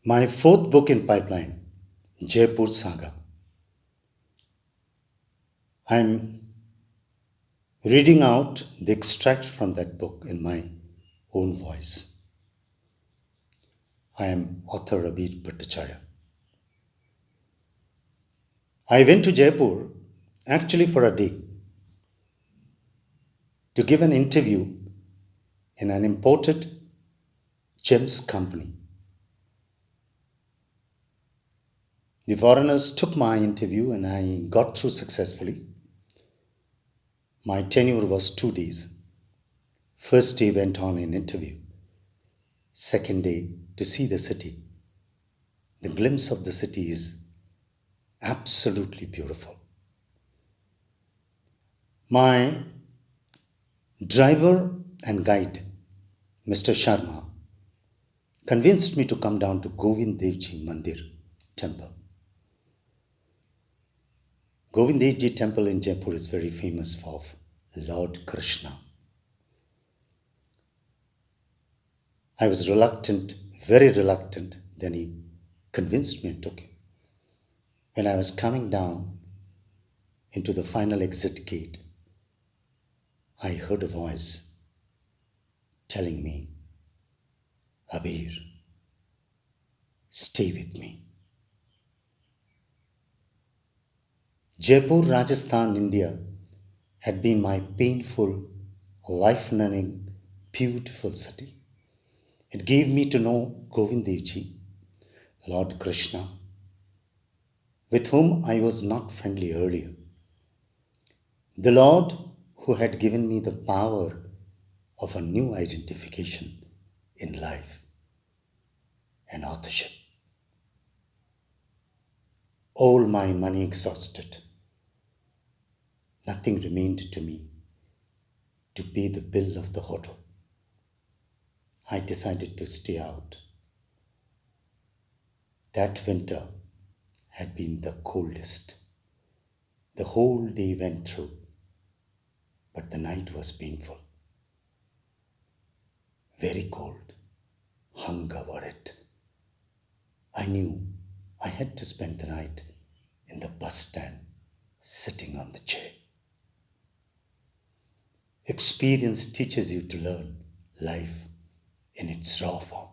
My fourth book in pipeline, Jaipur Saga. I'm reading out the extract from that book in my own voice. I am author Abir Bhattacharya. I went to Jaipur actually for a day to give an interview in an imported gems company. The foreigners took my interview and I got through successfully. My tenure was 2 days. First day went on an interview. Second day to see the city. The glimpse of the city is absolutely beautiful. My driver and guide, Mr. Sharma, convinced me to come down to Govind Devji Mandir temple. Govind Devji temple in Jaipur is very famous for Lord Krishna. I was reluctant, very reluctant. Then he convinced me and took it. When I was coming down into the final exit gate, I heard a voice telling me, Abir, stay with me. Jaipur, Rajasthan, India had been my painful, life-numbing, beautiful city. It gave me to know Govind Devji, Lord Krishna, with whom I was not friendly earlier. The Lord who had given me the power of a new identification in life and authorship. All my money exhausted. Nothing remained to me to pay the bill of the hotel. I decided to stay out. That winter had been the coldest. The whole day went through, but the night was painful. Very cold. Hunger were it. I knew I had to spend the night in the bus stand, sitting on the chair. Experience teaches you to learn life in its raw form,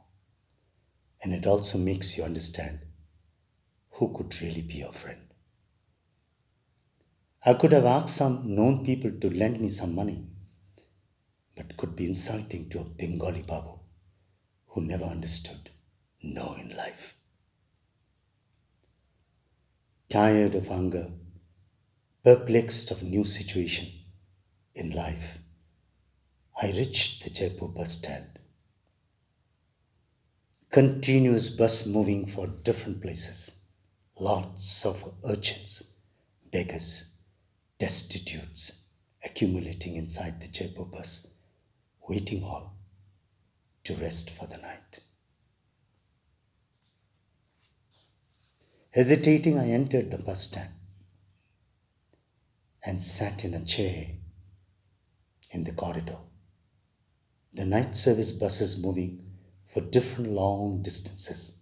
and it also makes you understand who could really be your friend. I could have asked some known people to lend me some money, but could be insulting to a Bengali babu who never understood no in life. Tired of hunger, perplexed of new situation in life, I reached the Jaipur bus stand. Continuous bus moving for different places. Lots of urchins, beggars, destitutes accumulating inside the Jaipur bus waiting hall to rest for the night. Hesitating, I entered the bus stand and sat in a chair in the corridor. The night service buses moving for different long distances,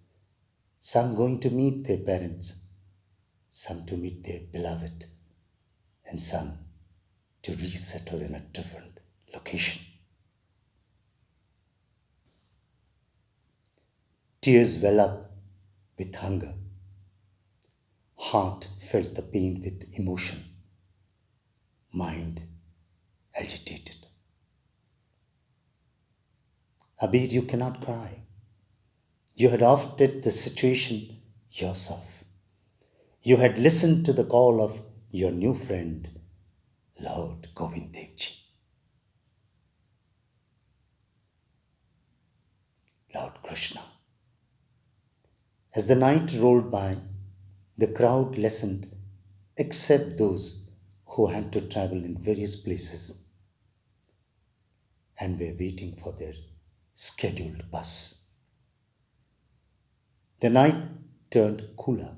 some going to meet their parents, some to meet their beloved, and some to resettle in a different location. Tears well up with hunger. Heart felt the pain with emotion. Mind agitated. Abir, you cannot cry. You had opted the situation yourself. You had listened to the call of your new friend, Lord Govind Devji. Lord Krishna. As the night rolled by, the crowd lessened except those who had to travel in various places and were waiting for their scheduled bus. The night turned cooler,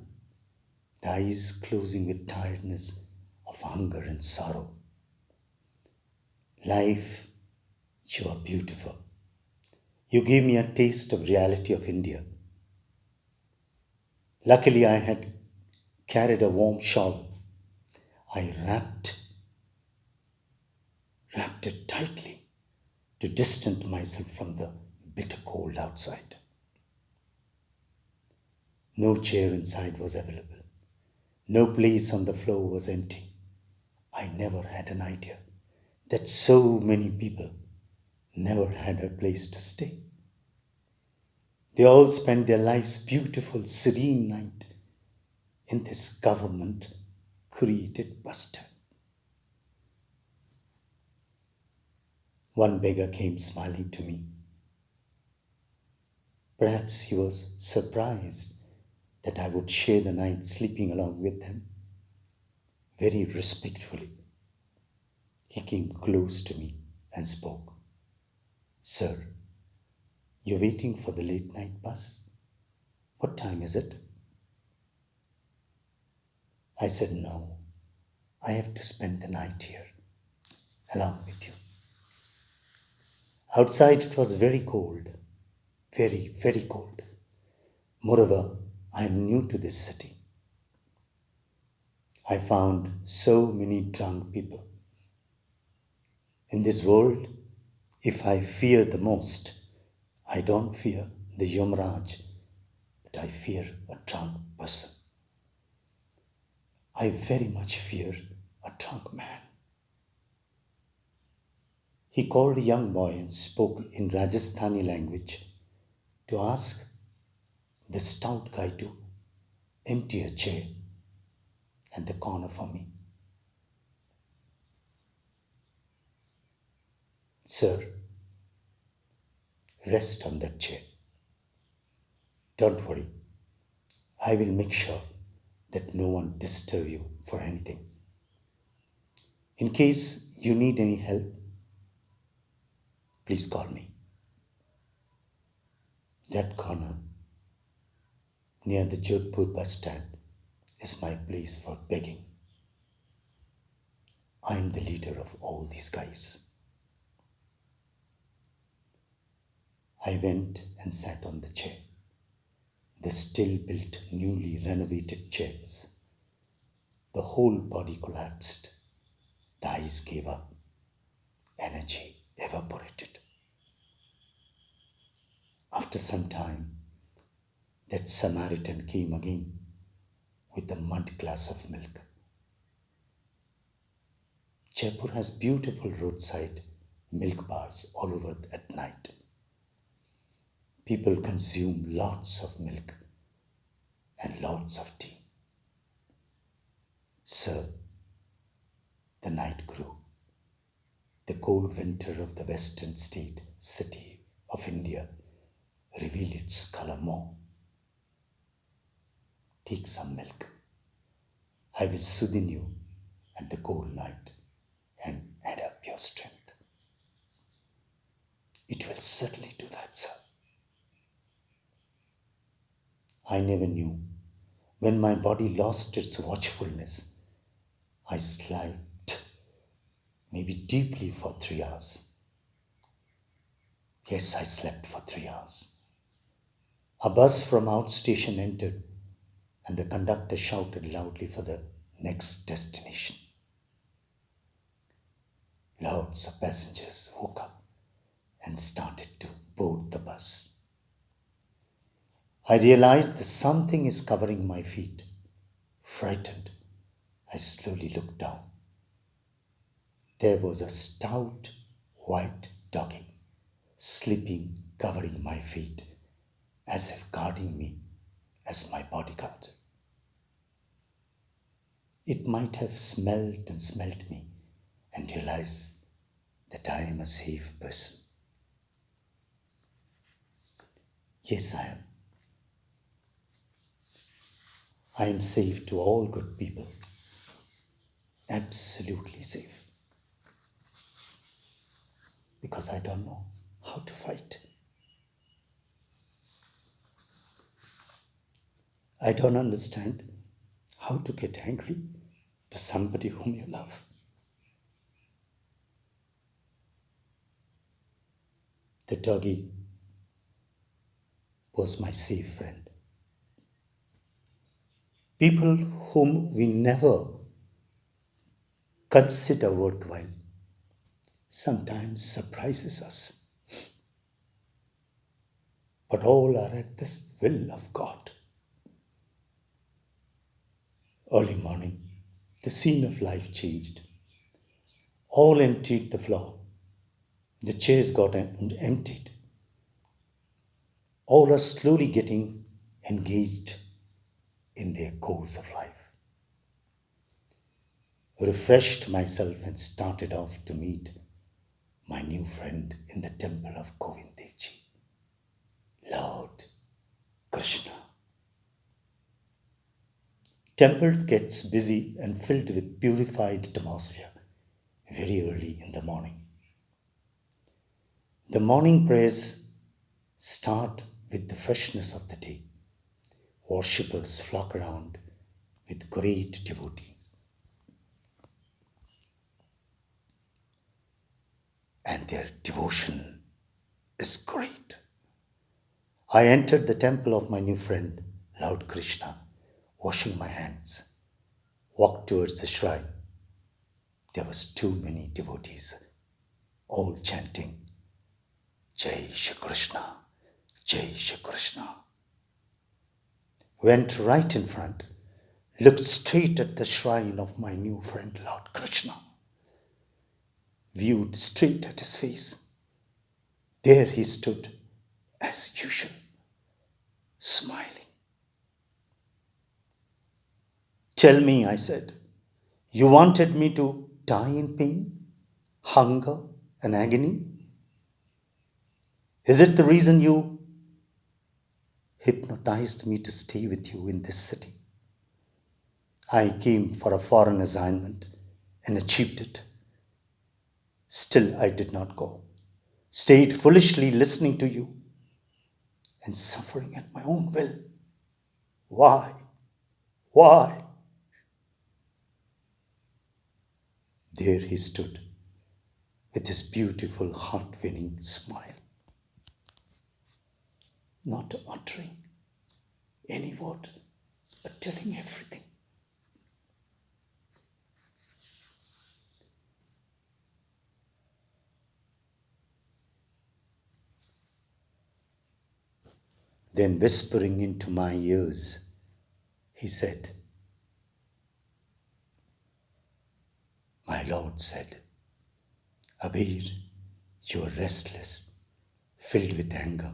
the eyes closing with tiredness of hunger and sorrow. Life, you are beautiful. You gave me a taste of reality of India. Luckily, I had carried a warm shawl. I wrapped it tightly to distance myself from the bitter cold outside. No chair inside was available. No place on the floor was empty. I never had an idea that so many people never had a place to stay. They all spent their lives beautiful, serene night in this government created bus stand. One beggar came smiling to me. Perhaps he was surprised that I would share the night sleeping along with them. Very respectfully, he came close to me and spoke. Sir, you're waiting for the late night bus? What time is it? I said, no, I have to spend the night here along with you. Outside it was very cold, very, very cold. Moreover, I am new to this city. I found so many drunk people. In this world, if I fear the most, I don't fear the Yamraj, but I fear a drunk person. I very much fear a drunk man. He called a young boy and spoke in Rajasthani language to ask the stout guy to empty a chair at the corner for me. Sir, rest on that chair. Don't worry. I will make sure that no one disturb you for anything. In case you need any help, please call me. That corner near the Jodhpur bus stand is my place for begging. I am the leader of all these guys. I went and sat on the chair. The still built, newly renovated chairs. The whole body collapsed. The eyes gave up. Energy evaporated. After some time, that Samaritan came again with a mud glass of milk. Jaipur has beautiful roadside milk bars all over at night. People consume lots of milk and lots of tea. Sir, the night grew. The cold winter of the western state city of India revealed its color more. Take some milk. I will soothe you at the cold night and add up your strength. It will certainly do that, sir. I never knew. When my body lost its watchfulness, I slept maybe deeply for 3 hours. Yes, I slept for 3 hours. A bus from outstation entered and the conductor shouted loudly for the next destination. Loads of passengers woke up and started to board the bus. I realized that something is covering my feet. Frightened, I slowly looked down. There was a stout white doggy sleeping, covering my feet, as if guarding me as my bodyguard. It might have smelled and smelt me and realized that I am a safe person. Yes, I am. I am safe to all good people. Absolutely safe. Because I don't know how to fight. I don't understand how to get angry to somebody whom you love. The doggy was my safe friend. People whom we never consider worthwhile sometimes surprises us, but all are at the will of God. Early morning, the scene of life changed. All emptied the floor. The chairs got emptied. All are slowly getting engaged in their course of life. Refreshed myself and started off to meet my new friend in the temple of Govind Devji, Lord Krishna. Temple gets busy and filled with purified atmosphere very early in the morning. The morning prayers start with the freshness of the day. Worshippers flock around with great devotees, and their devotion is great. I entered the temple of my new friend, Lord Krishna, washing my hands, walked towards the shrine. There was too many devotees, all chanting, Jai Shri Krishna, Jai Shri Krishna. Went right in front, looked straight at the shrine of my new friend, Lord Krishna, viewed straight at his face. There he stood, as usual, smiling. Tell me, I said, you wanted me to die in pain, hunger, and agony? Is it the reason you hypnotized me to stay with you in this city? I came for a foreign assignment and achieved it. Still, I did not go. Stayed foolishly listening to you and suffering at my own will. Why? Why? There he stood with his beautiful, heart-winning smile, not uttering any word, but telling everything. Then whispering into my ears, he said, my Lord said, Abir, you are restless, filled with anger,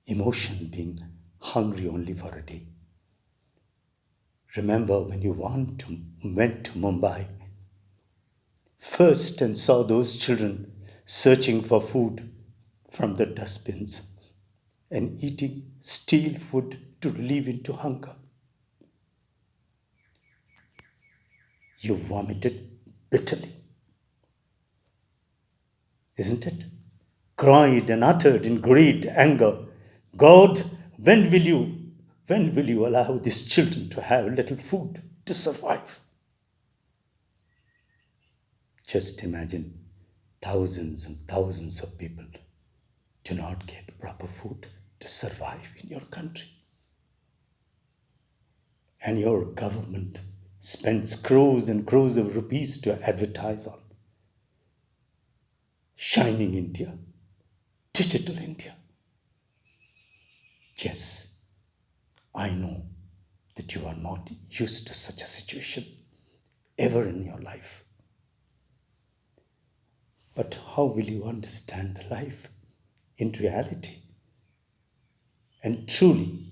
emotion being hungry only for a day. Remember when you went to Mumbai first and saw those children searching for food from the dustbins and eating stale food to relieve into hunger. You vomited bitterly, isn't it? Cried and uttered in great anger, God, when will you allow these children to have little food to survive? Just imagine thousands and thousands of people do not get proper food to survive in your country. And your government spends crores and crores of rupees to advertise on shining India, digital India. Yes, I know that you are not used to such a situation ever in your life. But how will you understand the life in reality and truly